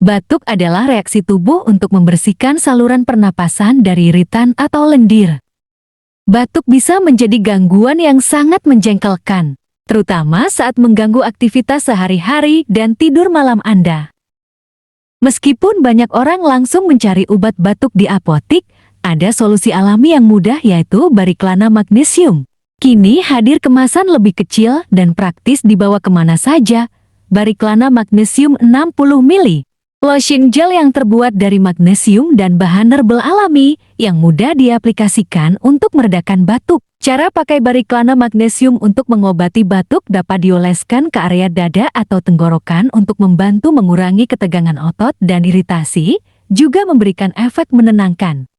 Batuk adalah reaksi tubuh untuk membersihkan saluran pernapasan dari iritan atau lendir. Batuk bisa menjadi gangguan yang sangat menjengkelkan, terutama saat mengganggu aktivitas sehari-hari dan tidur malam Anda. Meskipun banyak orang langsung mencari obat batuk di apotik, ada solusi alami yang mudah yaitu Bariklana Magnesium. Kini hadir kemasan lebih kecil dan praktis dibawa kemana saja. Bariklana Magnesium 60 ml. Lotion gel yang terbuat dari magnesium dan bahan herbal alami yang mudah diaplikasikan untuk meredakan batuk. Cara pakai Bariklana Magnesium untuk mengobati batuk dapat dioleskan ke area dada atau tenggorokan untuk membantu mengurangi ketegangan otot dan iritasi, juga memberikan efek menenangkan.